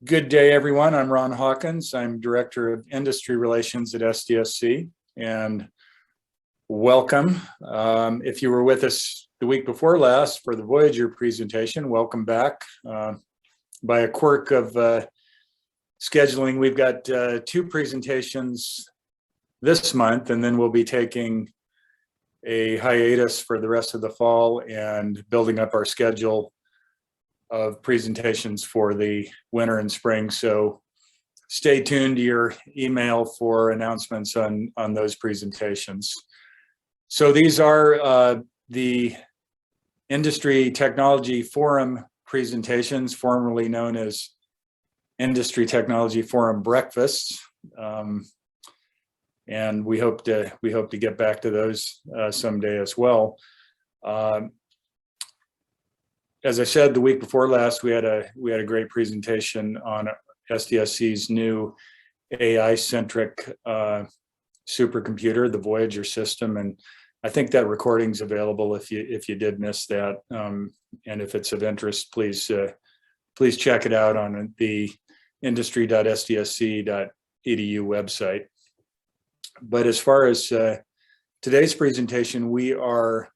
Good day, everyone. I'm Ron Hawkins. I'm Director of Industry Relations at SDSC, and welcome. If you were with us the week before last for the Voyager presentation, welcome back. By a quirk of scheduling, we've got two presentations this month, and then we'll be taking a hiatus for the rest of the fall and building up our schedule of presentations for the winter and spring. So stay tuned to your email for announcements on those presentations. So these are the Industry Technology Forum presentations, formerly known as Industry Technology Forum breakfasts. And we hope to get back to those someday as well. As I said, the week before last, we had a great presentation on SDSC's new AI-centric supercomputer, the Voyager system, and I think that recording's available if you did miss that. And if it's of interest, please check it out on the industry.sdsc.edu website. But as far as today's presentation, we are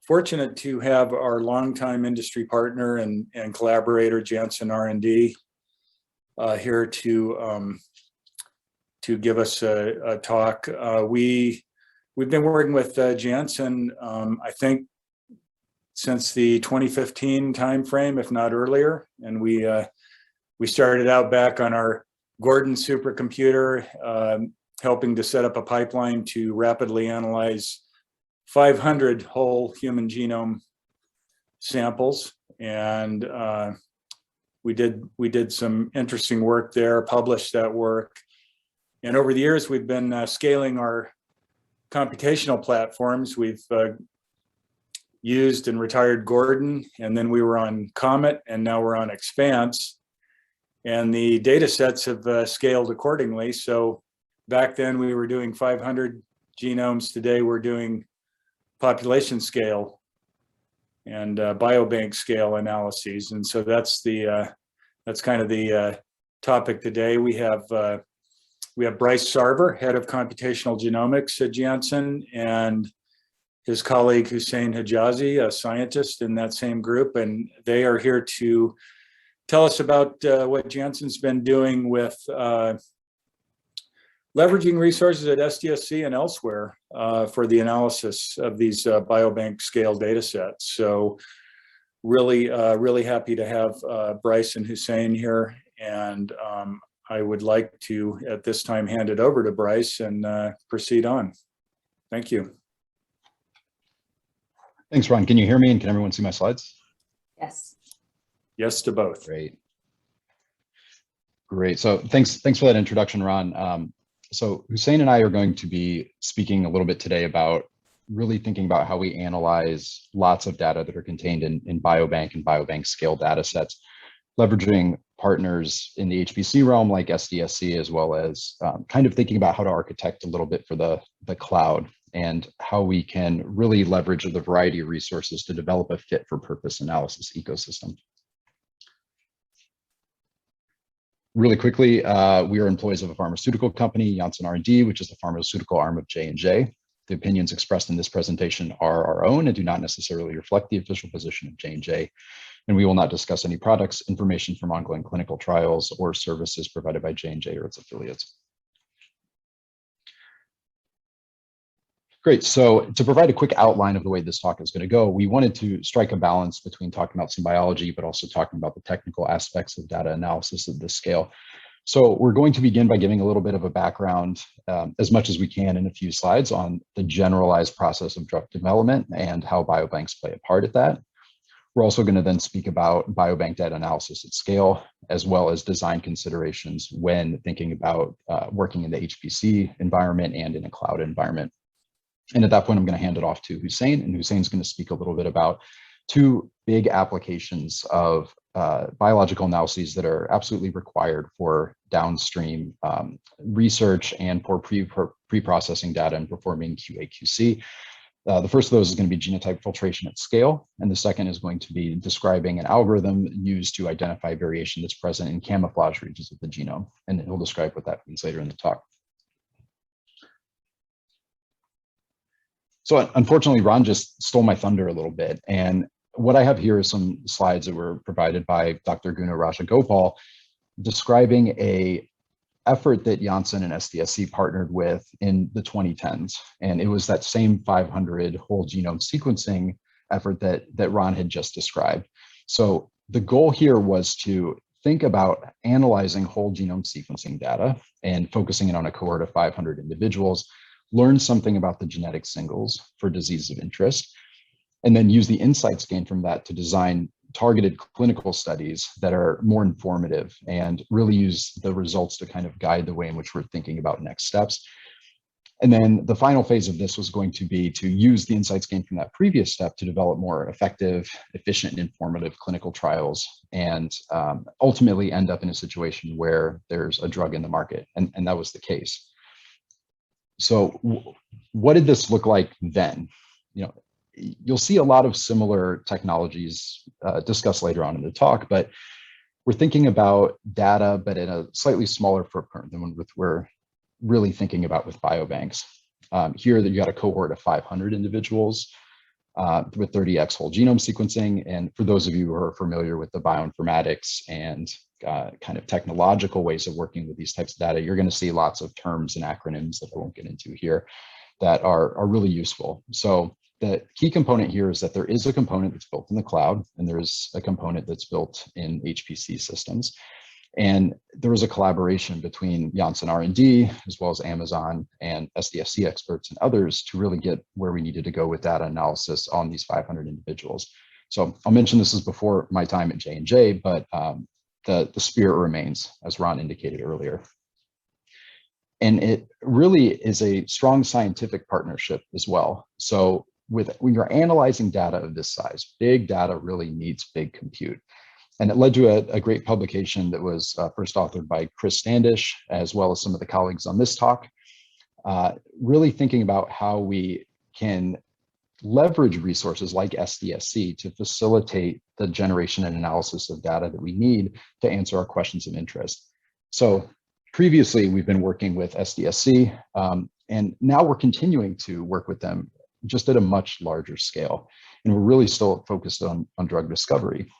fortunate to have our longtime industry partner and collaborator, Janssen R&D, here to give us a talk. We've been working with Janssen, I think, since the 2015 timeframe, if not earlier, and we started out back on our Gordon supercomputer, helping to set up a pipeline to rapidly analyze 500 whole human genome samples, and we did some interesting work there, published that work, and over the years we've been scaling our computational platforms. We've used and retired Gordon, and then we were on Comet, and now we're on Expanse, and the data sets have scaled accordingly. So back then we were doing 500 genomes. Today we're doing population scale and Biobank-Scale analyses, and so that's kind of the topic today. We have Brice Sarver, head of computational genomics at Janssen, and his colleague Hussein Hijazi, a scientist in that same group, and they are here to tell us about what Janssen's been doing with leveraging resources at SDSC and elsewhere for the analysis of these Biobank-Scale data sets. So really happy to have Brice and Hussein here, and I would like to, at this time, hand it over to Brice and proceed on. Thank you. Thanks, Ron. Can you hear me, and can everyone see my slides? Yes. Yes to both. Great. So thanks for that introduction, Ron. So Hussein and I are going to be speaking a little bit today about really thinking about how we analyze lots of data that are contained in Biobank and Biobank-Scale data sets, leveraging partners in the HPC realm like SDSC, as well as kind of thinking about how to architect a little bit for the cloud and how we can really leverage the variety of resources to develop a fit for purpose analysis ecosystem. Really quickly, we are employees of a pharmaceutical company, Janssen R&D, which is the pharmaceutical arm of J&J. The opinions expressed in this presentation are our own and do not necessarily reflect the official position of J&J. And we will not discuss any products, information from ongoing clinical trials, or services provided by J&J or its affiliates. Great. So to provide a quick outline of the way this talk is going to go, we wanted to strike a balance between talking about some biology, but also talking about the technical aspects of data analysis at this scale. So we're going to begin by giving a little bit of a background, as much as we can in a few slides, on the generalized process of drug development and how biobanks play a part at that. We're also going to then speak about biobank data analysis at scale, as well as design considerations when thinking about working in the HPC environment and in a cloud environment. And at that point, I'm going to hand it off to Hussein, and Hussein's going to speak a little bit about two big applications of biological analyses that are absolutely required for downstream research and for pre-processing data and performing QA/QC. The first of those is going to be genotype filtration at scale, and the second is going to be describing an algorithm used to identify variation that's present in camouflage regions of the genome, and he'll describe what that means later in the talk. So unfortunately, Ron just stole my thunder a little bit, and what I have here is some slides that were provided by Dr. Guna Rajagopal describing a effort that Janssen and SDSC partnered with in the 2010s. And it was that same 500 whole genome sequencing effort that Ron had just described. So the goal here was to think about analyzing whole genome sequencing data and focusing it on a cohort of 500 individuals, learn something about the genetic singles for diseases of interest, and then use the insights gained from that to design targeted clinical studies that are more informative and really use the results to kind of guide the way in which we're thinking about next steps. And then the final phase of this was going to be to use the insights gained from that previous step to develop more effective, efficient, and informative clinical trials, and ultimately end up in a situation where there's a drug in the market. And that was the case. So what did this look like then? You know, you'll see a lot of similar technologies discussed later on in the talk, but we're thinking about data, but in a slightly smaller footprint than what we're really thinking about with biobanks. Here, you got a cohort of 500 individuals with 30x whole genome sequencing. And for those of you who are familiar with the bioinformatics and kind of technological ways of working with these types of data, you're going to see lots of terms and acronyms that I won't get into here that are really useful. So the key component here is that there is a component that's built in the cloud, and there is a component that's built in HPC systems. And there was a collaboration between Janssen R&D, as well as Amazon and SDSC experts and others to really get where we needed to go with data analysis on these 500 individuals. So I'll mention this is before my time at J&J, but the spirit remains, as Ron indicated earlier. And it really is a strong scientific partnership as well. So when you're analyzing data of this size, big data really needs big compute. And it led to a great publication that was first authored by Chris Standish, as well as some of the colleagues on this talk, really thinking about how we can leverage resources like SDSC to facilitate the generation and analysis of data that we need to answer our questions of interest. So previously, we've been working with SDSC, and now we're continuing to work with them just at a much larger scale. And we're really still focused on drug discovery.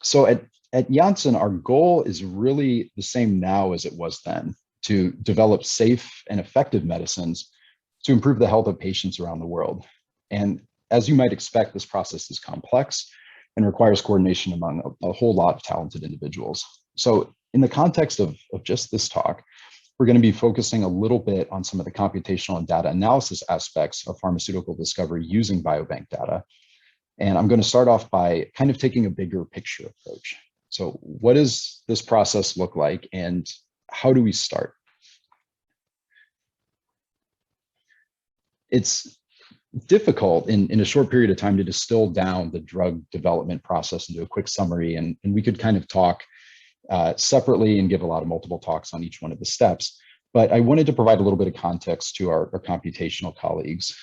So at Janssen, our goal is really the same now as it was then, to develop safe and effective medicines to improve the health of patients around the world. And as you might expect, this process is complex and requires coordination among a whole lot of talented individuals. So in the context of just this talk, we're going to be focusing a little bit on some of the computational and data analysis aspects of pharmaceutical discovery using biobank data. And I'm going to start off by kind of taking a bigger picture approach. So what does this process look like, and how do we start? It's difficult in a short period of time to distill down the drug development process into a quick summary, and we could kind of talk separately and give a lot of multiple talks on each one of the steps. But I wanted to provide a little bit of context to our computational colleagues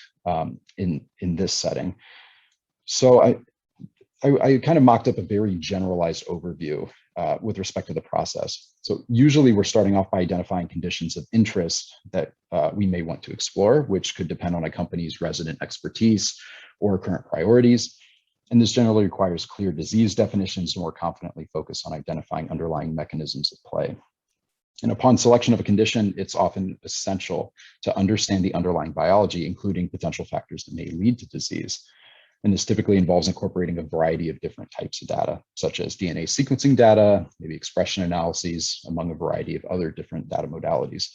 in this setting. So I kind of mocked up a very generalized overview with respect to the process. So usually we're starting off by identifying conditions of interest that we may want to explore, which could depend on a company's resident expertise or current priorities. And this generally requires clear disease definitions to more confidently focus on identifying underlying mechanisms at play. And upon selection of a condition, it's often essential to understand the underlying biology, including potential factors that may lead to disease. And this typically involves incorporating a variety of different types of data, such as DNA sequencing data, maybe expression analyses, among a variety of other different data modalities.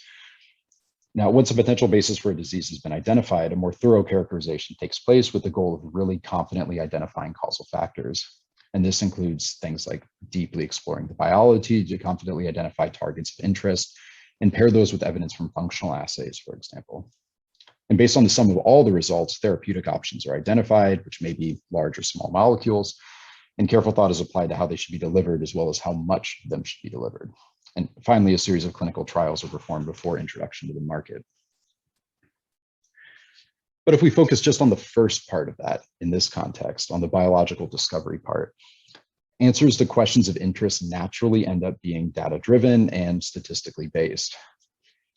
Now, once a potential basis for a disease has been identified, a more thorough characterization takes place with the goal of really confidently identifying causal factors. And this includes things like deeply exploring the biology to confidently identify targets of interest and pair those with evidence from functional assays, for example. And based on the sum of all the results, therapeutic options are identified, which may be large or small molecules, and careful thought is applied to how they should be delivered, as well as how much of them should be delivered. And finally, a series of clinical trials are performed before introduction to the market. But if we focus just on the first part of that in this context, on the biological discovery part, answers to questions of interest naturally end up being data-driven and statistically based.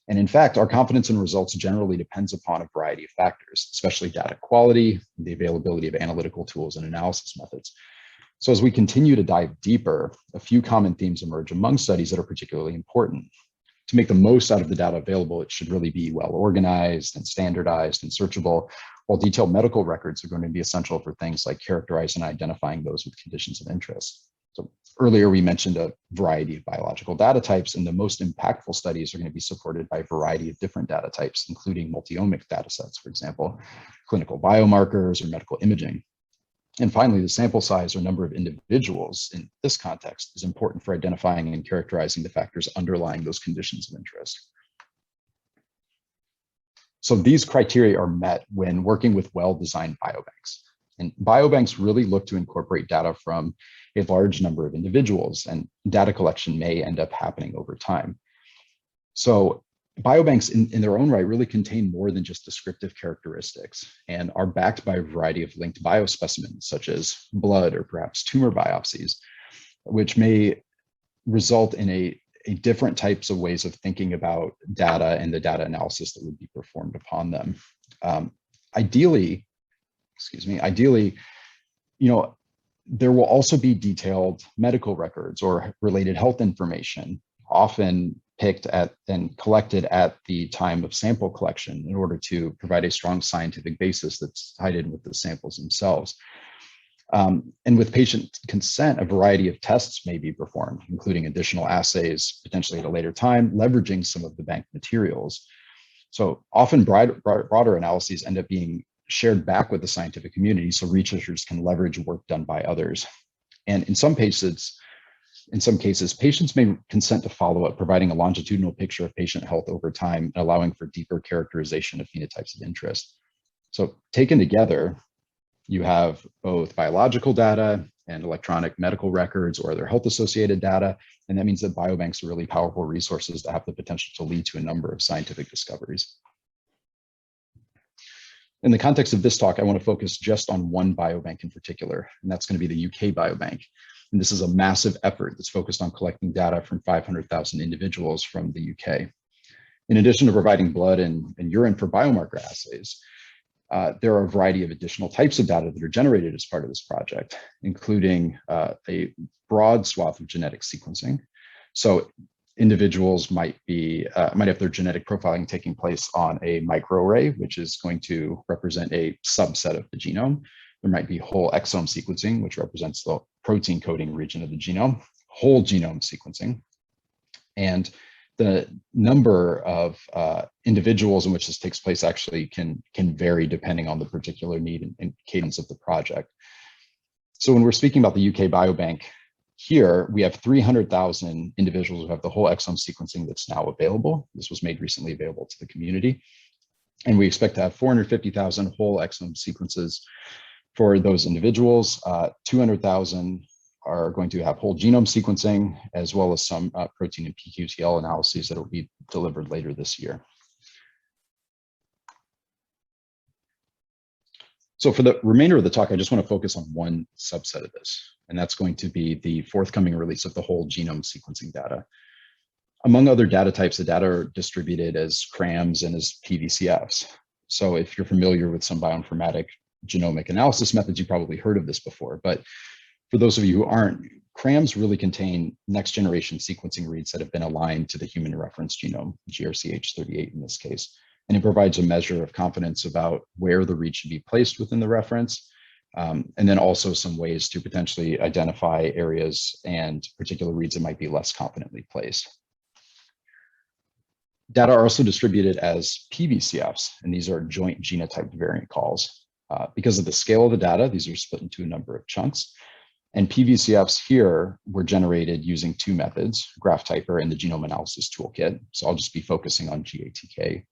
And in fact, our confidence in results generally depends upon a variety of factors, especially data quality, the availability of analytical tools and analysis methods. So as we continue to dive deeper, a few common themes emerge among studies that are particularly important. To make the most out of the data available, it should really be well organized and standardized and searchable, while detailed medical records are going to be essential for things like characterizing and identifying those with conditions of interest. So earlier we mentioned a variety of biological data types, and the most impactful studies are going to be supported by a variety of different data types, including multi-omic data sets, for example, clinical biomarkers or medical imaging. And finally, the sample size or number of individuals in this context is important for identifying and characterizing the factors underlying those conditions of interest. So these criteria are met when working with well-designed biobanks. And biobanks really look to incorporate data from a large number of individuals, and data collection may end up happening over time. So biobanks in their own right really contain more than just descriptive characteristics and are backed by a variety of linked biospecimens, such as blood or perhaps tumor biopsies, which may result in a different types of ways of thinking about data and the data analysis that would be performed upon them. Ideally, there will also be detailed medical records or related health information, often picked at and collected at the time of sample collection in order to provide a strong scientific basis that's tied in with the samples themselves. And with patient consent, a variety of tests may be performed, including additional assays, potentially at a later time, leveraging some of the bank materials. So often broader analyses end up being shared back with the scientific community so researchers can leverage work done by others. And in some cases, patients may consent to follow up, providing a longitudinal picture of patient health over time and allowing for deeper characterization of phenotypes of interest. So taken together, you have both biological data and electronic medical records or other health-associated data, and that means that biobanks are really powerful resources that have the potential to lead to a number of scientific discoveries. In the context of this talk, I want to focus just on one biobank in particular, and that's going to be the UK Biobank. And this is a massive effort that's focused on collecting data from 500,000 individuals from the UK. In addition to providing blood and urine for biomarker assays, there are a variety of additional types of data that are generated as part of this project, including a broad swath of genetic sequencing. So individuals might have their genetic profiling taking place on a microarray, which is going to represent a subset of the genome. There might be whole exome sequencing, which represents the protein coding region of the genome, whole genome sequencing. And the number of individuals in which this takes place actually can vary depending on the particular need and cadence of the project. So when we're speaking about the UK Biobank, here we have 300,000 individuals who have the whole exome sequencing that's now available. This was made recently available to the community. And we expect to have 450,000 whole exome sequences for those individuals. 200,000 are going to have whole genome sequencing, as well as some protein and pQTL analyses that will be delivered later this year. So for the remainder of the talk, I just want to focus on one subset of this, and that's going to be the forthcoming release of the whole genome sequencing data. Among other data types, the data are distributed as CRAMs and as PVCFs. So if you're familiar with some bioinformatic genomic analysis methods, you probably heard of this before, but for those of you who aren't, CRAMs really contain next generation sequencing reads that have been aligned to the human reference genome, GRCH38 in this case. And it provides a measure of confidence about where the read should be placed within the reference. And then also some ways to potentially identify areas and particular reads that might be less confidently placed. Data are also distributed as PVCFs, and these are joint genotype variant calls. Because of the scale of the data, these are split into a number of chunks. And PVCFs here were generated using two methods, GraphTyper and the Genome Analysis Toolkit. So I'll just be focusing on GATK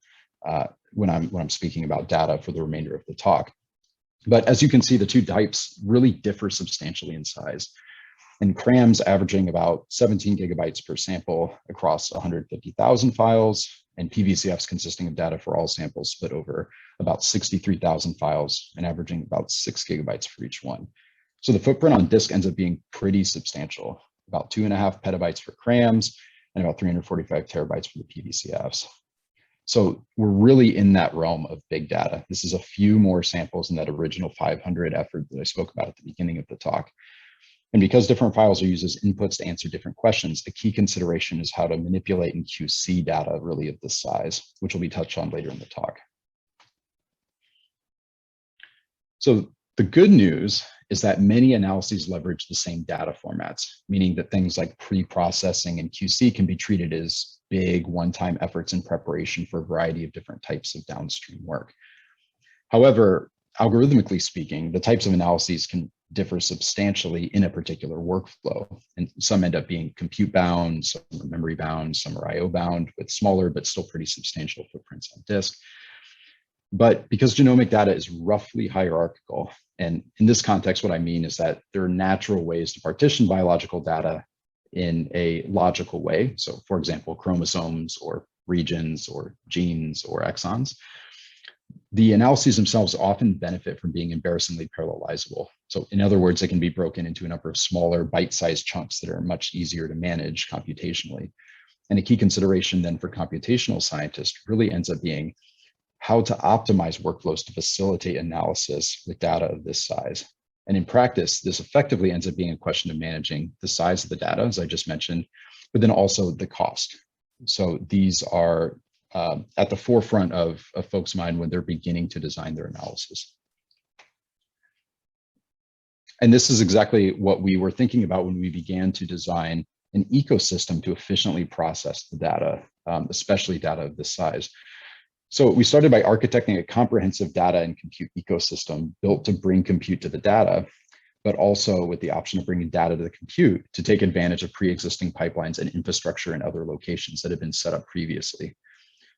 when I'm speaking about data for the remainder of the talk. But as you can see, the two types really differ substantially in size. and CRAMs averaging about 17 gigabytes per sample across 150,000 files, and PVCFs consisting of data for all samples split over about 63,000 files and averaging about 6 gigabytes for each one. So the footprint on disk ends up being pretty substantial, about 2.5 petabytes for CRAMs and about 345 terabytes for the PVCFs. So we're really in that realm of big data. This is a few more samples than that original 500 effort that I spoke about at the beginning of the talk. And because different files are used as inputs to answer different questions, the key consideration is how to manipulate and QC data really of this size, which will be touched on later in the talk. So the good news is that many analyses leverage the same data formats, meaning that things like pre-processing and QC can be treated as big one-time efforts in preparation for a variety of different types of downstream work. However, algorithmically speaking, the types of analyses can differ substantially in a particular workflow, and some end up being compute bound, some are memory bound, some are IO bound with smaller but still pretty substantial footprints on disk. But because genomic data is roughly hierarchical, and in this context, what I mean is that there are natural ways to partition biological data in a logical way. So for example, chromosomes or regions or genes or exons. The analyses themselves often benefit from being embarrassingly parallelizable. So in other words, they can be broken into a number of smaller bite-sized chunks that are much easier to manage computationally. And a key consideration then for computational scientists really ends up being how to optimize workflows to facilitate analysis with data of this size. And in practice, this effectively ends up being a question of managing the size of the data, as I just mentioned, but then also the cost. So these are at the forefront of folks' mind when they're beginning to design their analysis. And this is exactly what we were thinking about when we began to design an ecosystem to efficiently process the data, especially data of this size. So we started by architecting a comprehensive data and compute ecosystem built to bring compute to the data, but also with the option of bringing data to the compute to take advantage of pre-existing pipelines and infrastructure in other locations that have been set up previously.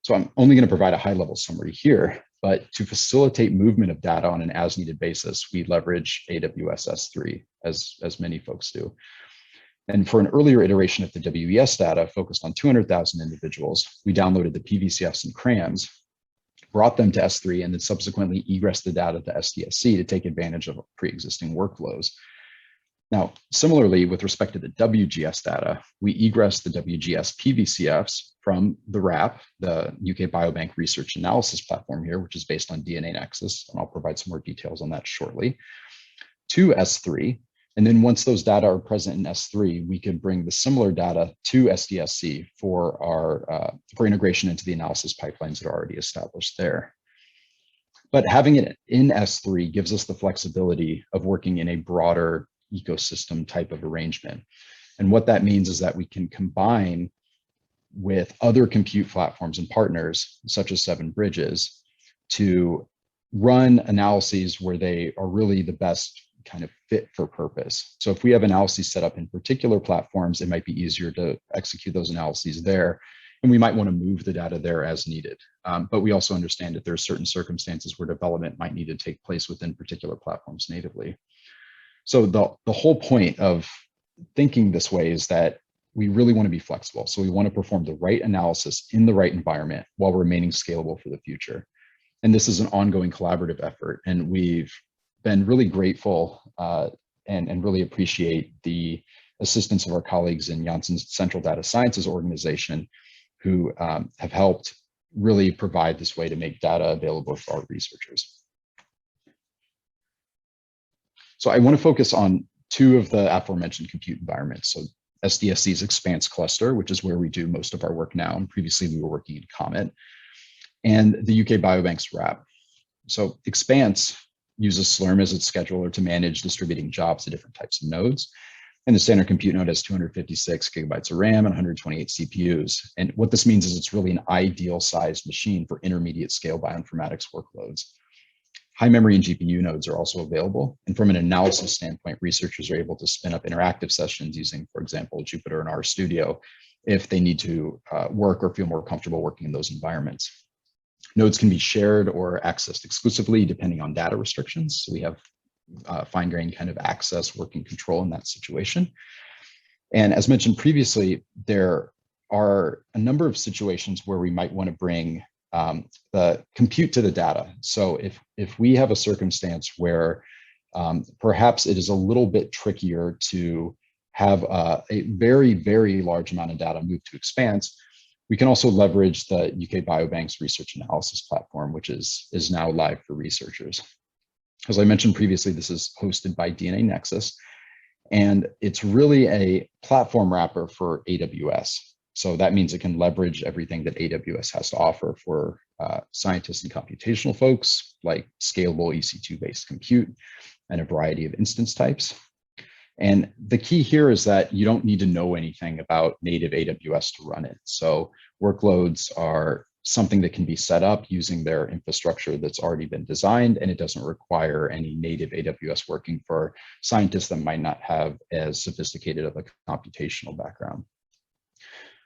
So I'm only going to provide a high-level summary here, but to facilitate movement of data on an as-needed basis, we leverage AWS S3, as many folks do. And for an earlier iteration of the WES data focused on 200,000 individuals, we downloaded the PVCFs and CRAMs, brought them to S3, and then subsequently egressed the data to SDSC to take advantage of pre-existing workflows. Now, similarly, with respect to the WGS data, we egressed the WGS PVCFs from the RAP, the UK Biobank Research Analysis Platform here, which is based on DNA Nexus, and I'll provide some more details on that shortly, to S3. And then once those data are present in S3, we can bring the similar data to SDSC for our for integration into the analysis pipelines that are already established there. But having it in S3 gives us the flexibility of working in a broader ecosystem type of arrangement. And what that means is that we can combine with other compute platforms and partners, such as Seven Bridges, to run analyses where they are really the best kind of fit for purpose. So if we have analyses set up in particular platforms, it might be easier to execute those analyses there. And we might want to move the data there as needed. But we also understand that there are certain circumstances where development might need to take place within particular platforms natively. So the whole point of thinking this way is that we really want to be flexible. So we want to perform the right analysis in the right environment while remaining scalable for the future. And this is an ongoing collaborative effort. And we've been really grateful and really appreciate the assistance of our colleagues in Janssen's Central Data Sciences organization, who have helped really provide this way to make data available for our researchers. So I want to focus on two of the aforementioned compute environments. So SDSC's Expanse cluster, which is where we do most of our work now, and previously we were working in Comet, and the UK Biobanks RAP. So Expanse uses Slurm as its scheduler to manage distributing jobs to different types of nodes. And the standard compute node has 256 gigabytes of RAM and 128 CPUs. And what this means is it's really an ideal sized machine for intermediate scale bioinformatics workloads. High memory and GPU nodes are also available. And from an analysis standpoint, researchers are able to spin up interactive sessions using, for example, Jupyter and RStudio if they need to work or feel more comfortable working in those environments. Nodes can be shared or accessed exclusively depending on data restrictions. So we have fine-grained kind of access, working control in that situation. And as mentioned previously, there are a number of situations where we might want to bring the compute to the data. So if we have a circumstance where perhaps it is a little bit trickier to have a very, very large amount of data move to Expanse, we can also leverage the UK Biobank's research analysis platform, which is now live for researchers. As I mentioned previously, this is hosted by DNA Nexus, and it's really a platform wrapper for AWS. So that means it can leverage everything that AWS has to offer for scientists and computational folks, like scalable EC2-based compute and a variety of instance types. And the key here is that you don't need to know anything about native AWS to run it. So workloads are something that can be set up using their infrastructure that's already been designed, and it doesn't require any native AWS working for scientists that might not have as sophisticated of a computational background.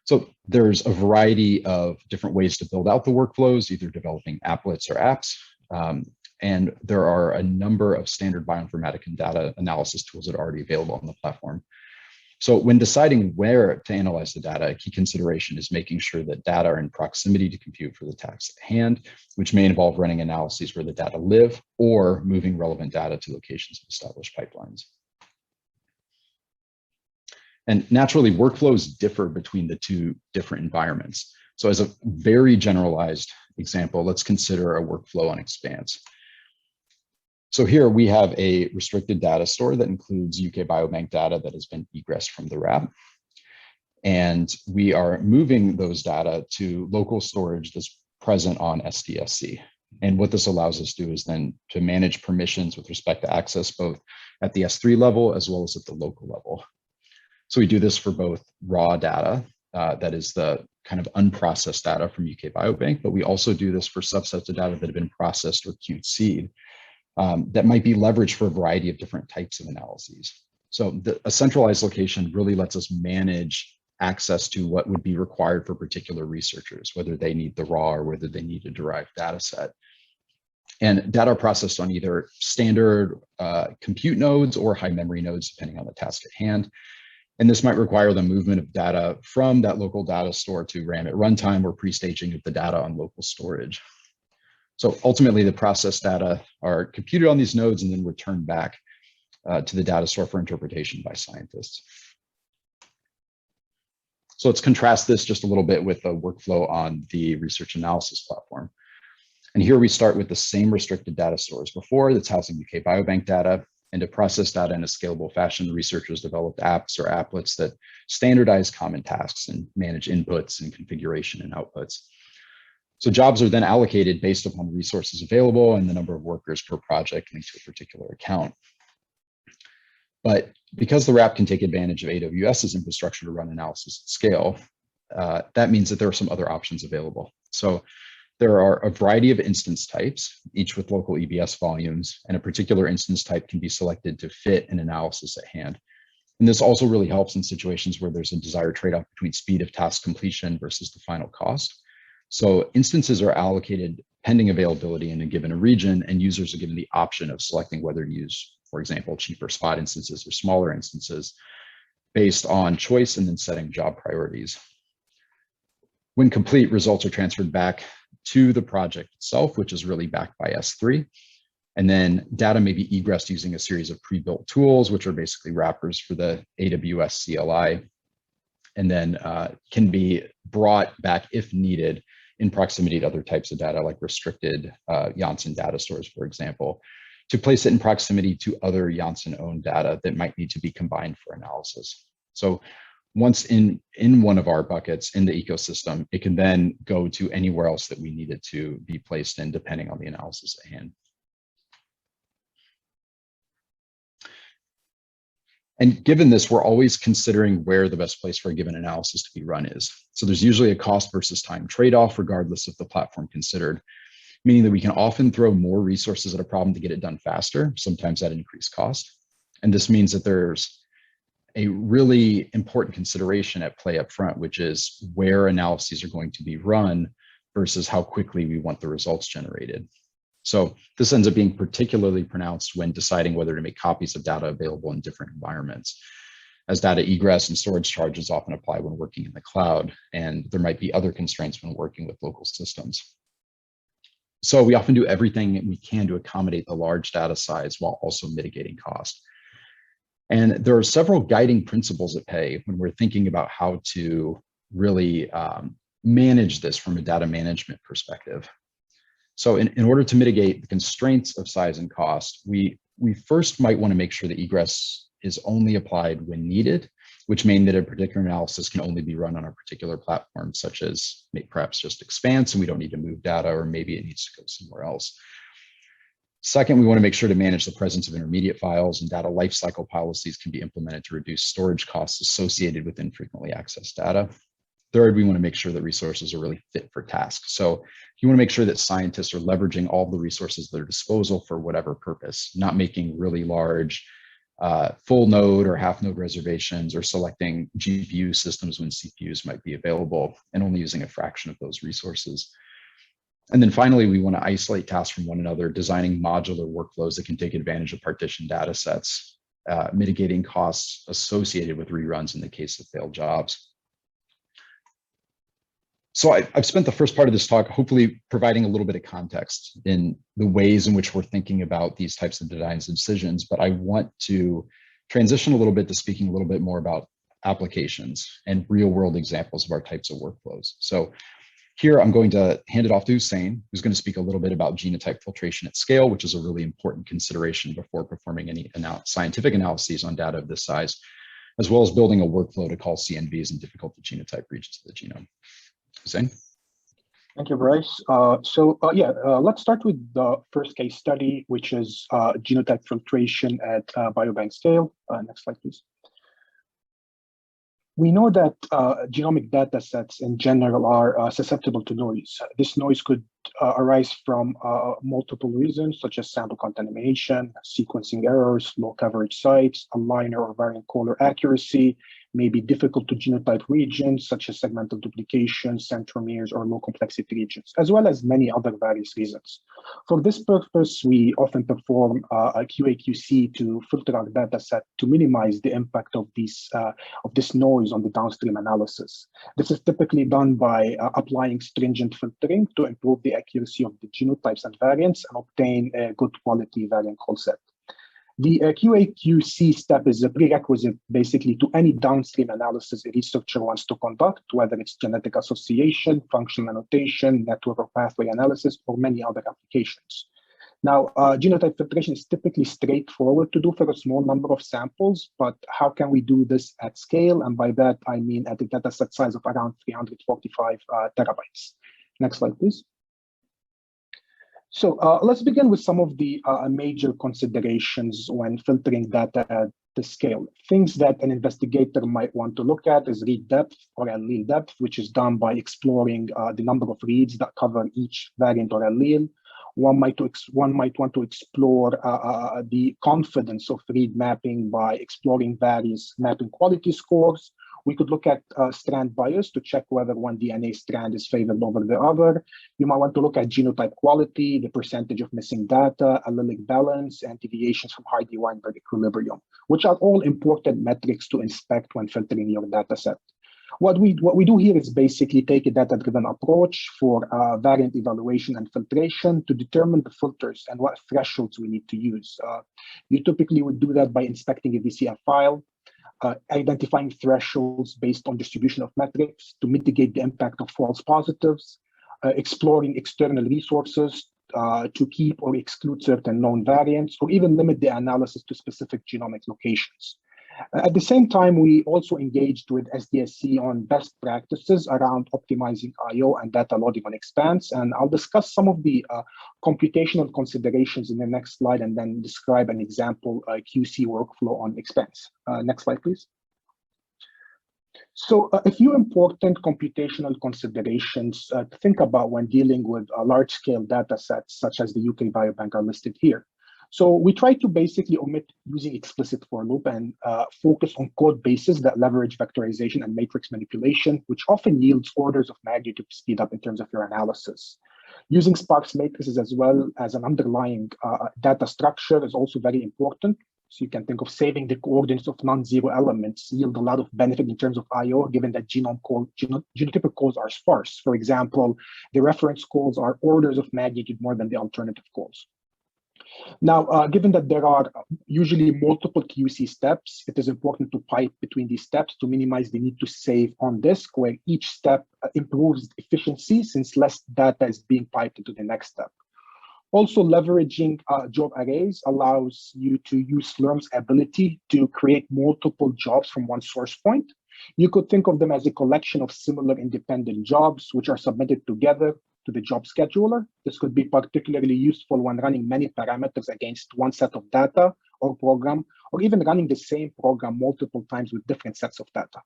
So there's a variety of different ways to build out the workflows, either developing applets or apps. And there are a number of standard bioinformatic and data analysis tools that are already available on the platform. So when deciding where to analyze the data, a key consideration is making sure that data are in proximity to compute for the task at hand, which may involve running analyses where the data live or moving relevant data to locations of established pipelines. And naturally, workflows differ between the two different environments. So as a very generalized example, let's consider a workflow on Expanse. So here we have a restricted data store that includes UK Biobank data that has been egressed from the wrap. And we are moving those data to local storage that's present on SDSC. And what this allows us to do is then to manage permissions with respect to access, both at the S3 level as well as at the local level. So we do this for both raw data, that is the kind of unprocessed data from UK Biobank, but we also do this for subsets of data that have been processed or QC'd. That might be leveraged for a variety of different types of analyses. So a centralized location really lets us manage access to what would be required for particular researchers, whether they need the raw or whether they need a derived data set. And data are processed on either standard compute nodes or high memory nodes, depending on the task at hand. And this might require the movement of data from that local data store to RAM at runtime or pre-staging of the data on local storage. So ultimately, the processed data are computed on these nodes and then returned back to the data store for interpretation by scientists. So let's contrast this just a little bit with the workflow on the research analysis platform. And here we start with the same restricted data store as before that's housing UK Biobank data. And to process data in a scalable fashion, researchers developed apps or applets that standardize common tasks and manage inputs and configuration and outputs. So jobs are then allocated based upon resources available and the number of workers per project linked to a particular account. But because the wrap can take advantage of AWS's infrastructure to run analysis at scale, that means that there are some other options available. So there are a variety of instance types, each with local EBS volumes, and a particular instance type can be selected to fit an analysis at hand. And this also really helps in situations where there's a desired trade-off between speed of task completion versus the final cost. So instances are allocated pending availability in a given region, and users are given the option of selecting whether to use, for example, cheaper spot instances or smaller instances based on choice and then setting job priorities. When complete, results are transferred back to the project itself, which is really backed by S3. And then data may be egressed using a series of pre-built tools, which are basically wrappers for the AWS CLI, and then can be brought back if needed in proximity to other types of data, like restricted Janssen data stores, for example, to place it in proximity to other Janssen-owned data that might need to be combined for analysis. So once in one of our buckets in the ecosystem, it can then go to anywhere else that we need it to be placed in, depending on the analysis at hand. And given this, we're always considering where the best place for a given analysis to be run is. So there's usually a cost versus time trade-off, regardless of the platform considered, meaning that we can often throw more resources at a problem to get it done faster, sometimes at increased cost. And this means that there's a really important consideration at play up front, which is where analyses are going to be run versus how quickly we want the results generated. So this ends up being particularly pronounced when deciding whether to make copies of data available in different environments, as data egress and storage charges often apply when working in the cloud, and there might be other constraints when working with local systems. So we often do everything we can to accommodate the large data size while also mitigating cost. And there are several guiding principles at play when we're thinking about how to really manage this from a data management perspective. So in order to mitigate the constraints of size and cost, we first might want to make sure that egress is only applied when needed, which means that a particular analysis can only be run on a particular platform, such as perhaps just Expanse, and we don't need to move data, or maybe it needs to go somewhere else. Second, we want to make sure to manage the presence of intermediate files, and data lifecycle policies can be implemented to reduce storage costs associated with infrequently accessed data. Third, we want to make sure that resources are really fit for tasks. So you want to make sure that scientists are leveraging all of the resources at their disposal for whatever purpose, not making really large full node or half node reservations, or selecting GPU systems when CPUs might be available, and only using a fraction of those resources. And then finally, we want to isolate tasks from one another, designing modular workflows that can take advantage of partitioned data sets, mitigating costs associated with reruns in the case of failed jobs. So I've spent the first part of this talk hopefully providing a little bit of context in the ways in which we're thinking about these types of designs and decisions, but I want to transition a little bit to speaking a little bit more about applications and real world examples of our types of workflows. So here I'm going to hand it off to Hussein, who's going to speak a little bit about genotype filtration at scale, which is a really important consideration before performing any scientific analyses on data of this size, as well as building a workflow to call CNVs in difficult to genotype regions of the genome. Hussein? Thank you, Brice. Let's start with the first case study, which is genotype filtration at Biobank-Scale. Next slide, please. We know that genomic data sets in general are susceptible to noise. This noise could arise from multiple reasons, such as sample contamination, sequencing errors, low coverage sites, aligner or variant caller accuracy, maybe difficult to genotype regions, such as segmental duplications, centromeres, or low complexity regions, as well as many other various reasons. For this purpose, we often perform a QA/QC to filter our data set to minimize the impact of this noise on the downstream analysis. This is typically done by applying stringent filtering to improve the accuracy of the genotypes and variants and obtain a good quality variant call set. The QA/QC step is a prerequisite basically to any downstream analysis a researcher wants to conduct, whether it's genetic association, functional annotation, network or pathway analysis, or many other applications. Now, genotype filtration is typically straightforward to do for a small number of samples, but how can we do this at scale? And by that, I mean at a data set size of around 345 terabytes. Next slide, please. So let's begin with some of the major considerations when filtering data at the scale. Things that an investigator might want to look at is read depth or allele depth, which is done by exploring the number of reads that cover each variant or allele. One might want to explore the confidence of read mapping by exploring various mapping quality scores. We could look at strand bias to check whether one DNA strand is favored over the other. You might want to look at genotype quality, the percentage of missing data, allelic balance, and deviations from Hardy-Weinberg equilibrium, which are all important metrics to inspect when filtering your data set. What we do here is basically take a data-driven approach for variant evaluation and filtration to determine the filters and what thresholds we need to use. You typically would do that by inspecting a VCF file, identifying thresholds based on distribution of metrics to mitigate the impact of false positives, exploring external resources to keep or exclude certain known variants, or even limit the analysis to specific genomic locations. At the same time, we also engaged with SDSC on best practices around optimizing I/O and data loading on Expanse, and I'll discuss some of the computational considerations in the next slide and then describe an example QC workflow on Expanse. Next slide, please. So a few important computational considerations to think about when dealing with large-scale data sets such as the UK Biobank are listed here. So we try to basically omit using explicit for loop and focus on code bases that leverage vectorization and matrix manipulation, which often yields orders of magnitude speed up in terms of your analysis. Using sparse matrices as well as an underlying data structure is also very important. So you can think of saving the coordinates of non-zero elements yield a lot of benefit in terms of I/O, given that genotypic calls are sparse. For example, the reference calls are orders of magnitude more than the alternative calls. Now, given that there are usually multiple QC steps, it is important to pipe between these steps to minimize the need to save on disk, where each step improves efficiency since less data is being piped into the next step. Also, leveraging job arrays allows you to use Slurm's ability to create multiple jobs from one source point. You could think of them as a collection of similar independent jobs, which are submitted together to the job scheduler. This could be particularly useful when running many parameters against one set of data or program, or even running the same program multiple times with different sets of data.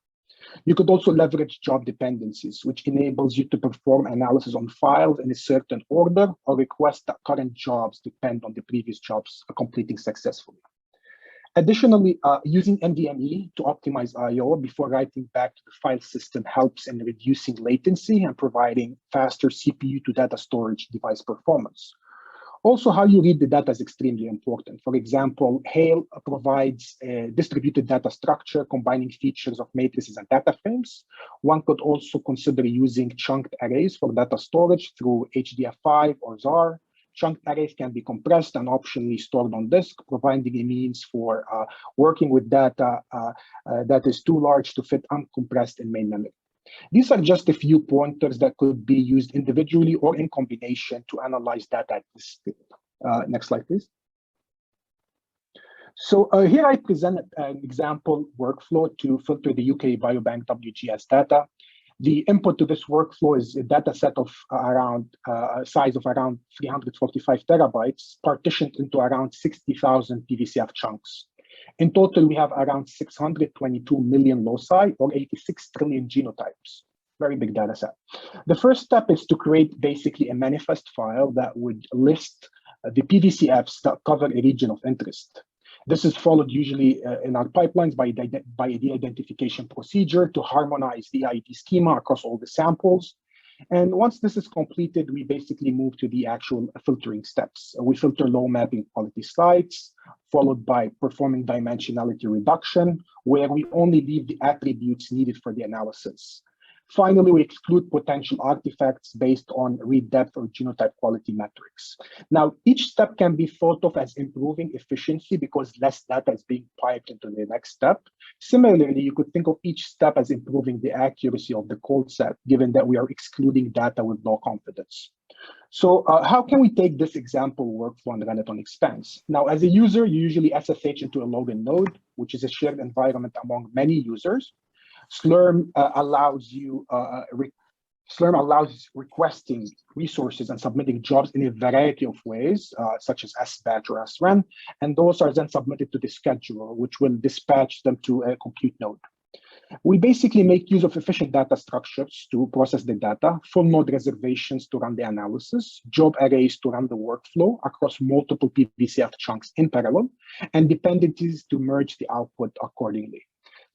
You could also leverage job dependencies, which enables you to perform analysis on files in a certain order or request that current jobs depend on the previous jobs completing successfully. Additionally, using NVMe to optimize I/O before writing back to the file system helps in reducing latency and providing faster CPU to data storage device performance. Also, how you read the data is extremely important. For example, HALE provides a distributed data structure combining features of matrices and data frames. One could also consider using chunked arrays for data storage through HDF5 or ZAR. Chunked arrays can be compressed and optionally stored on disk, providing a means for working with data that is too large to fit uncompressed in main memory. These are just a few pointers that could be used individually or in combination to analyze data at this speed. Next slide, please. So here I present an example workflow to filter the UK Biobank WGS data. The input to this workflow is a data set of around size of around 345 terabytes, partitioned into around 60,000 PVCF chunks. In total, we have around 622 million loci or 86 trillion genotypes. Very big data set. The first step is to create basically a manifest file that would list the PVCFs that cover a region of interest. This is followed usually in our pipelines by a de-identification procedure to harmonize the ID schema across all the samples. And once this is completed, we basically move to the actual filtering steps. We filter low mapping quality slides, followed by performing dimensionality reduction, where we only leave the attributes needed for the analysis. Finally, we exclude potential artifacts based on read depth or genotype quality metrics. Now, each step can be thought of as improving efficiency because less data is being piped into the next step. Similarly, you could think of each step as improving the accuracy of the code set, given that we are excluding data with low confidence. So how can we take this example workflow and run it on Expanse? Now, as a user, you usually SSH into a login node, which is a shared environment among many users. Slurm allows requesting resources and submitting jobs in a variety of ways, such as SBatch or SRAN, and those are then submitted to the scheduler, which will dispatch them to a compute node. We basically make use of efficient data structures to process the data, full node reservations to run the analysis, job arrays to run the workflow across multiple PVCF chunks in parallel, and dependencies to merge the output accordingly.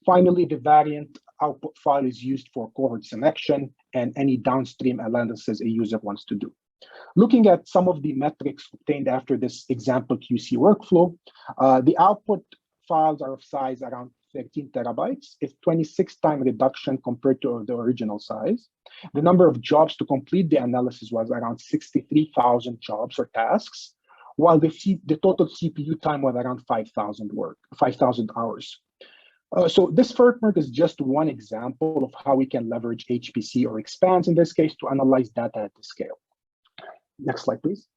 Finally, the variant output file is used for cohort selection and any downstream analysis a user wants to do. Looking at some of the metrics obtained after this example QC workflow, the output files are of size around 13 terabytes. It's 26-time reduction compared to the original size. The number of jobs to complete the analysis was around 63,000 jobs or tasks, while the total CPU time was around 5,000 hours. So this framework is just one example of how we can leverage HPC or Expanse in this case to analyze data at the scale. Next slide, please.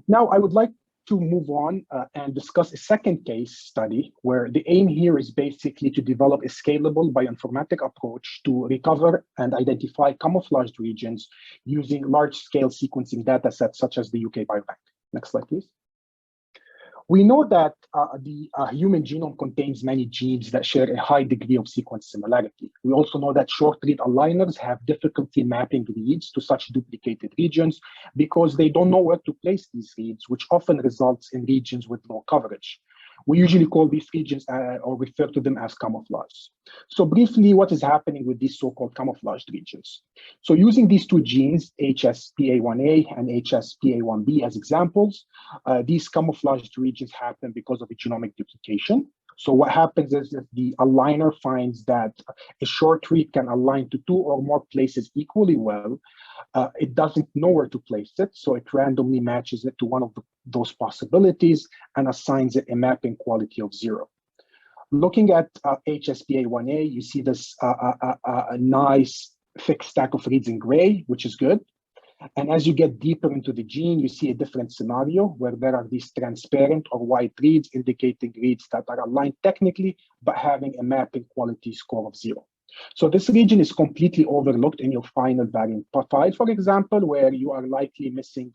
Now I would like to move on and discuss a second case study where the aim here is basically to develop a scalable bioinformatic approach to recover and identify camouflaged regions using large-scale sequencing data sets such as the UK Biobank. Next slide, please. We know that the human genome contains many genes that share a high degree of sequence similarity. We also know that short-read aligners have difficulty mapping reads to such duplicated regions because they don't know where to place these reads, which often results in regions with low coverage. We usually call these regions or refer to them as camouflage. So briefly, what is happening with these so-called camouflaged regions? So using these two genes, HSPA1A and HSPA1B as examples, these camouflaged regions happen because of a genomic duplication. So what happens is that the aligner finds that a short read can align to two or more places equally well. It doesn't know where to place it, so it randomly matches it to one of those possibilities and assigns it a mapping quality of 0. Looking at HSPA1A, you see this a nice thick stack of reads in gray, which is good. And as you get deeper into the gene, you see a different scenario where there are these transparent or white reads indicating reads that are aligned technically, but having a mapping quality score of 0. So this region is completely overlooked in your final variant file, for example, where you are likely missing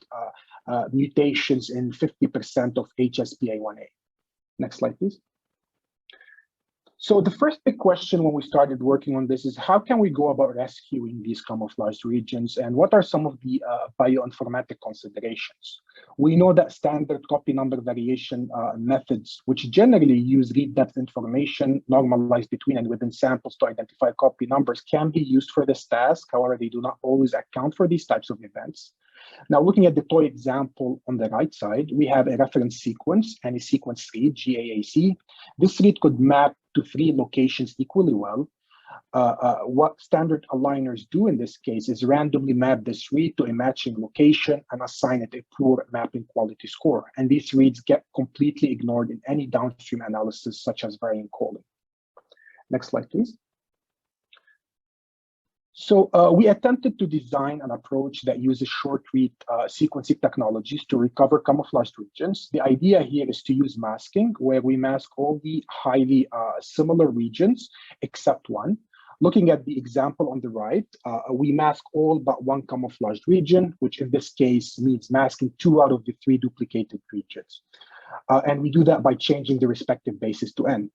mutations in 50% of HSPA1A. Next slide, please. So the first big question when we started working on this is how can we go about rescuing these camouflaged regions, and what are some of the bioinformatic considerations? We know that standard copy number variation methods, which generally use read depth information normalized between and within samples to identify copy numbers, can be used for this task. However, they do not always account for these types of events. Now, looking at the toy example on the right side, we have a reference sequence and a sequence read, GAAC. This read could map to 3 locations equally well. What standard aligners do in this case is randomly map this read to a matching location and assign it a poor mapping quality score. And these reads get completely ignored in any downstream analysis, such as variant calling. Next slide, please. So we attempted to design an approach that uses short read sequencing technologies to recover camouflaged regions. The idea here is to use masking, where we mask all the highly similar regions except one. Looking at the example on the right, we mask all but one camouflaged region, which in this case means masking 2 out of the 3 duplicated regions. And we do that by changing the respective bases to n.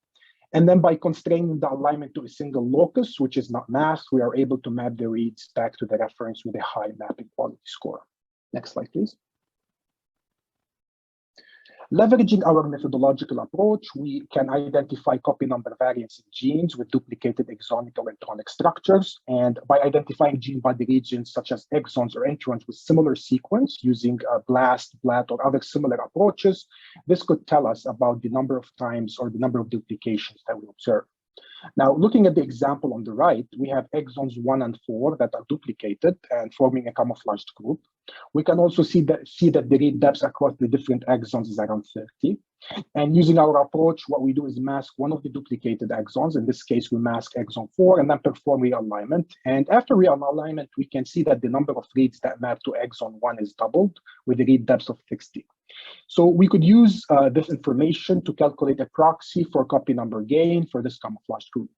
And then by constraining the alignment to a single locus, which is not masked, we are able to map the reads back to the reference with a high mapping quality score. Next slide, please. Leveraging our methodological approach, we can identify copy number variants in genes with duplicated exonic or intronic structures. And by identifying gene body regions such as exons or introns with similar sequence using BLAST, BLAT, or other similar approaches, this could tell us about the number of times or the number of duplications that we observe. Now, looking at the example on the right, we have exons 1 and 4 that are duplicated and forming a camouflaged group. We can also see that the read depths across the different exons is around 30. And using our approach, what we do is mask one of the duplicated exons. In this case, we mask exon 4 and then perform realignment. And after realignment, we can see that the number of reads that map to exon 1 is doubled with a read depth of 60. So we could use this information to calculate a proxy for copy number gain for this camouflaged group.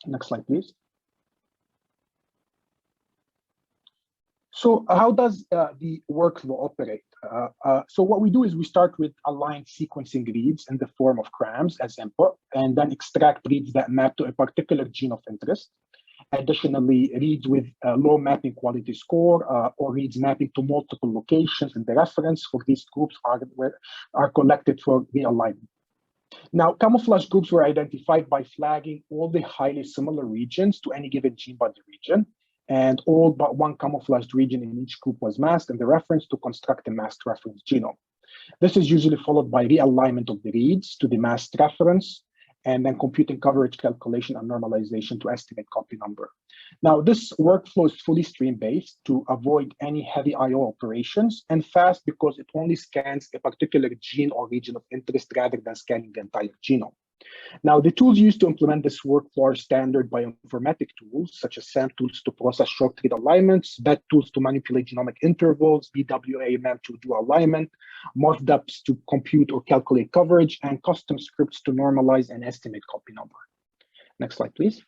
Next slide, please. So how does the workflow operate? So what we do is we start with aligned sequencing reads in the form of CRAMs as input, and then extract reads that map to a particular gene of interest. Additionally, reads with a low mapping quality score or reads mapping to multiple locations in the reference for these groups are collected for realignment. Now, camouflage groups were identified by flagging all the highly similar regions to any given gene body region, and all but one camouflaged region in each group was masked in the reference to construct a masked reference genome. This is usually followed by realignment of the reads to the masked reference, and then computing coverage calculation and normalization to estimate copy number. Now, this workflow is fully stream-based to avoid any heavy I/O operations, and fast because it only scans a particular gene or region of interest rather than scanning the entire genome. Now, the tools used to implement this workflow are standard bioinformatic tools, such as SAM tools to process short read alignments, BET tools to manipulate genomic intervals, BWA-MEM to do alignment, MorphDeps to compute or calculate coverage, and custom scripts to normalize and estimate copy number. Next slide, please.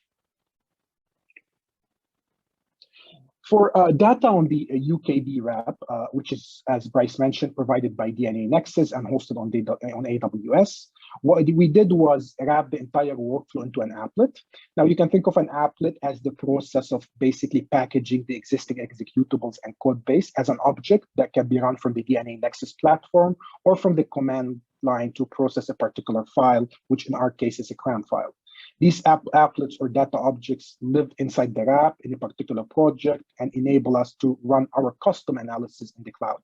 For data on the UKB wrap, which is, as Brice mentioned, provided by DNA Nexus and hosted on AWS, what we did was wrap the entire workflow into an applet. Now, you can think of an applet as the process of basically packaging the existing executables and code base as an object that can be run from the DNA Nexus platform or from the command line to process a particular file, which in our case is a CRAN file. These applets or data objects live inside the wrap in a particular project and enable us to run our custom analysis in the cloud.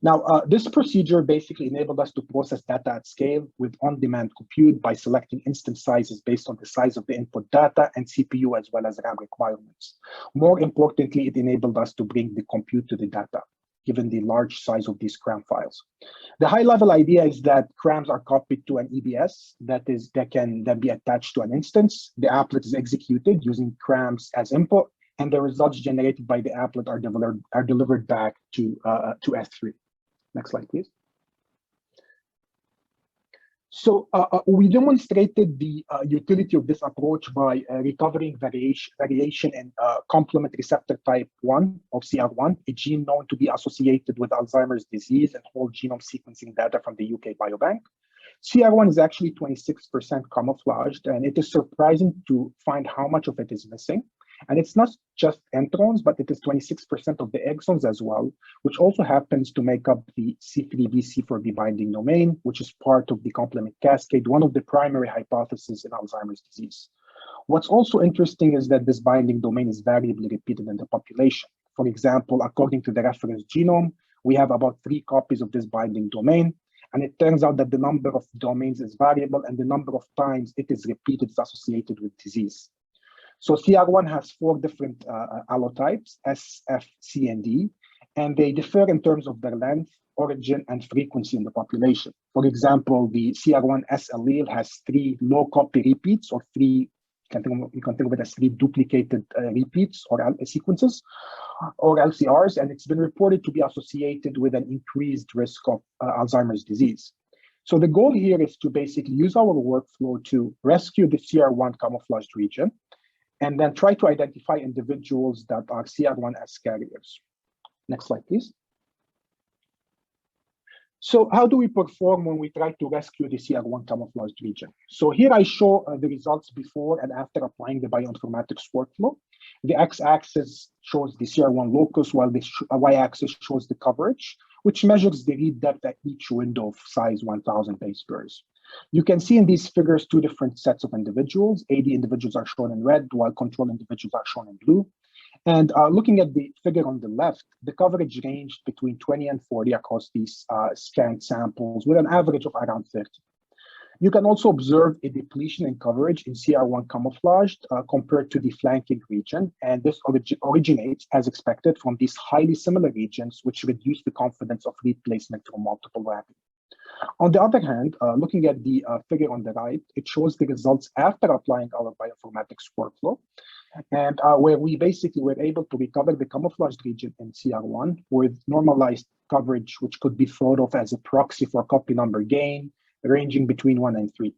Now, this procedure basically enabled us to process data at scale with on-demand compute by selecting instance sizes based on the size of the input data and CPU as well as RAM requirements. More importantly, it enabled us to bring the compute to the data, given the large size of these CRAM files. The high-level idea is that CRAMs are copied to an EBS that can then be attached to an instance. The applet is executed using CRAMs as input, and the results generated by the applet are delivered back to S3. Next slide, please. So we demonstrated the utility of this approach by recovering variation in complement receptor type 1 of CR1, a gene known to be associated with Alzheimer's disease and whole genome sequencing data from the UK Biobank. CR1 is actually 26% camouflaged, and it is surprising to find how much of it is missing. And it's not just introns, but it is 26% of the exons as well, which also happens to make up the C3b/C4b binding domain, which is part of the complement cascade, one of the primary hypotheses in Alzheimer's disease. What's also interesting is that this binding domain is variably repeated in the population. For example, according to the reference genome, we have about 3 copies of this binding domain, and it turns out that the number of domains is variable and the number of times it is repeated is associated with disease. So CR1 has 4 different allotypes, S, F, C, and D, and they differ in terms of their length, origin, and frequency in the population. For example, the CR1S allele has 3 low copy repeats, or 3, you can think of it as 3 duplicated repeats or sequences, or LCRs, and it's been reported to be associated with an increased risk of Alzheimer's disease. So the goal here is to basically use our workflow to rescue the CR1 camouflaged region, and then try to identify individuals that are CR1S carriers. Next slide, please. So how do we perform when we try to rescue the CR1 camouflaged region? So here I show the results before and after applying the bioinformatics workflow. The x-axis shows the CR1 locus, while the y-axis shows the coverage, which measures the read depth at each window of size 1,000 base pairs. You can see in these figures 2 different sets of individuals. AD individuals are shown in red, while control individuals are shown in blue. And looking at the figure on the left, the coverage ranged between 20 and 40 across these scanned samples, with an average of around 30. You can also observe a depletion in coverage in CR1 camouflaged compared to the flanking region, and this originates, as expected, from these highly similar regions, which reduce the confidence of replacement through multiple wrapping. On the other hand, looking at the figure on the right, it shows the results after applying our bioinformatics workflow, and where we basically were able to recover the camouflaged region in CR1 with normalized coverage, which could be thought of as a proxy for copy number gain, ranging between 1 and 3.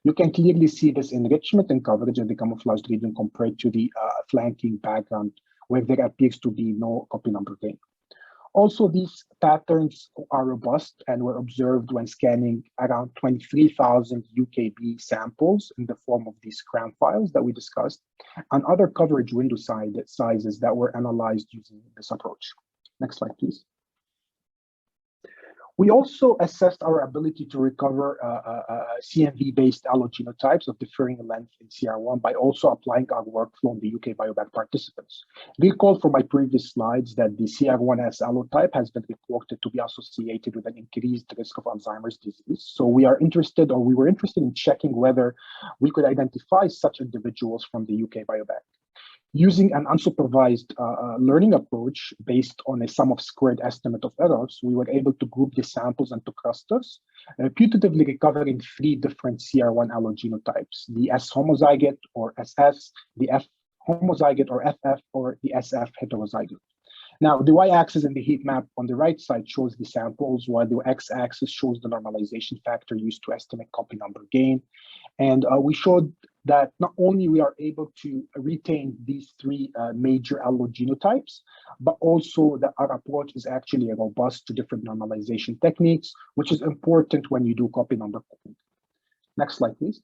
You can clearly see this enrichment in coverage of the camouflaged region compared to the flanking background, where there appears to be no copy number gain. Also, these patterns are robust and were observed when scanning around 23,000 UKB samples in the form of these CRAN files that we discussed, and other coverage window sizes that were analyzed using this approach. Next slide, please. We also assessed our ability to recover CMV-based allogenotypes of differing length in CR1 by also applying our workflow on the UK Biobank participants. Recall from my previous slides that the CR1S allotype has been reported to be associated with an increased risk of Alzheimer's disease. So we were interested in checking whether we could identify such individuals from the UK Biobank. Using an unsupervised learning approach based on a sum of squared estimate of errors, we were able to group the samples into clusters, putatively recovering 3 different CR1 allogenotypes: the S homozygote or SS, the F homozygote or FF, or the SF heterozygote. Now, the y-axis in the heat map on the right side shows the samples, while the x-axis shows the normalization factor used to estimate copy number gain. And we showed that not only we are able to retain these three major allogenotypes, but also that our approach is actually robust to different normalization techniques, which is important when you do copy number copying. Next slide, please.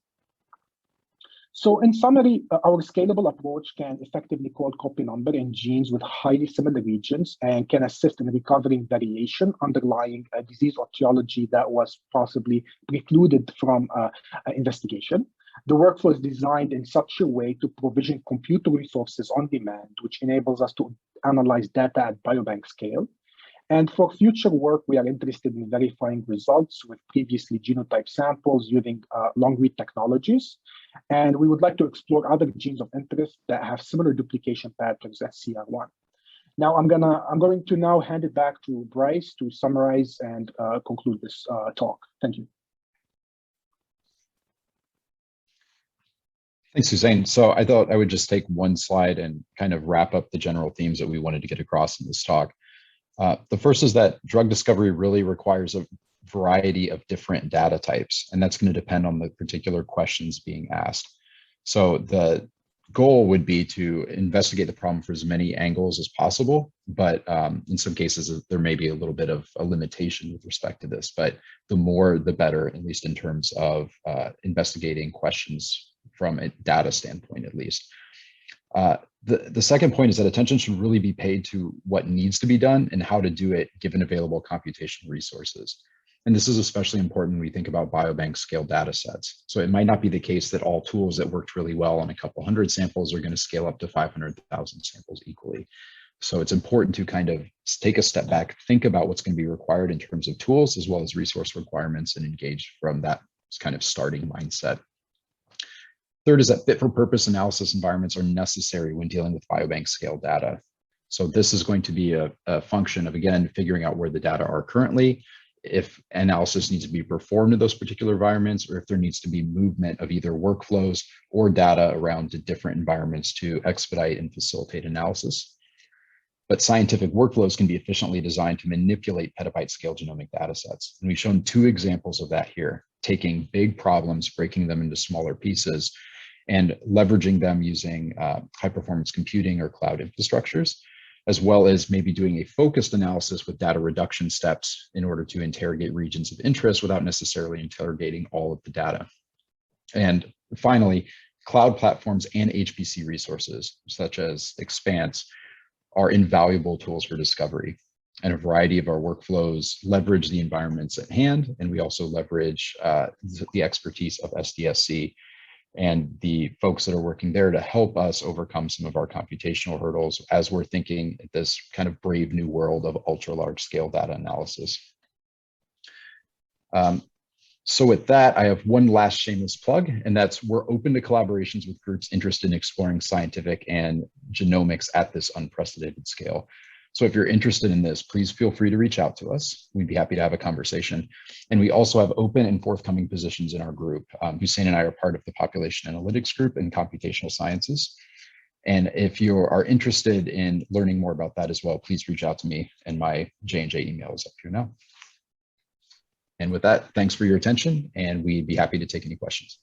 So in summary, our scalable approach can effectively code copy number in genes with highly similar regions and can assist in recovering variation underlying a disease or etiology that was possibly precluded from investigation. The workflow is designed in such a way to provision computer resources on demand, which enables us to analyze data at biobank-scale. And for future work, we are interested in verifying results with previously genotype samples using long-read technologies. And we would like to explore other genes of interest that have similar duplication patterns as CR1. Now, I'm going to now hand it back to Brice to summarize and conclude this talk. Thank you. Thanks, Hussein. So I thought I would just take one slide and kind of wrap up the general themes that we wanted to get across in this talk. The first is that drug discovery really requires a variety of different data types, and that's going to depend on the particular questions being asked. So the goal would be to investigate the problem for as many angles as possible, but in some cases, there may be a little bit of a limitation with respect to this, but the more, the better, at least in terms of investigating questions from a data standpoint, at least. The second point is that attention should really be paid to what needs to be done and how to do it given available computational resources. And this is especially important when we think about biobank-scale data sets. So it might not be the case that all tools that worked really well on a couple hundred samples are going to scale up to 500,000 samples equally. So it's important to kind of take a step back, think about what's going to be required in terms of tools as well as resource requirements, and engage from that kind of starting mindset. Third is that fit-for-purpose analysis environments are necessary when dealing with biobank-scale data. So this is going to be a function of, again, figuring out where the data are currently, if analysis needs to be performed in those particular environments, or if there needs to be movement of either workflows or data around to different environments to expedite and facilitate analysis. But scientific workflows can be efficiently designed to manipulate petabyte-scale genomic data sets. And we've shown two examples of that here, taking big problems, breaking them into smaller pieces, and leveraging them using high-performance computing or cloud infrastructures, as well as maybe doing a focused analysis with data reduction steps in order to interrogate regions of interest without necessarily interrogating all of the data. And finally, cloud platforms and HPC resources, such as Expanse, are invaluable tools for discovery. And a variety of our workflows leverage the environments at hand, and we also leverage the expertise of SDSC and the folks that are working there to help us overcome some of our computational hurdles as we're thinking this kind of brave new world of ultra large scale data analysis. So with that, I have one last shameless plug, and that's we're open to collaborations with groups interested in exploring scientific and genomics at this unprecedented scale. So if you're interested in this, please feel free to reach out to us. We'd be happy to have a conversation. And we also have open and forthcoming positions in our group. Hussein and I are part of the population analytics group in computational sciences. And if you are interested in learning more about that as well, please reach out to me, and my J&J email is up here now. And with that, thanks for your attention, and we'd be happy to take any questions.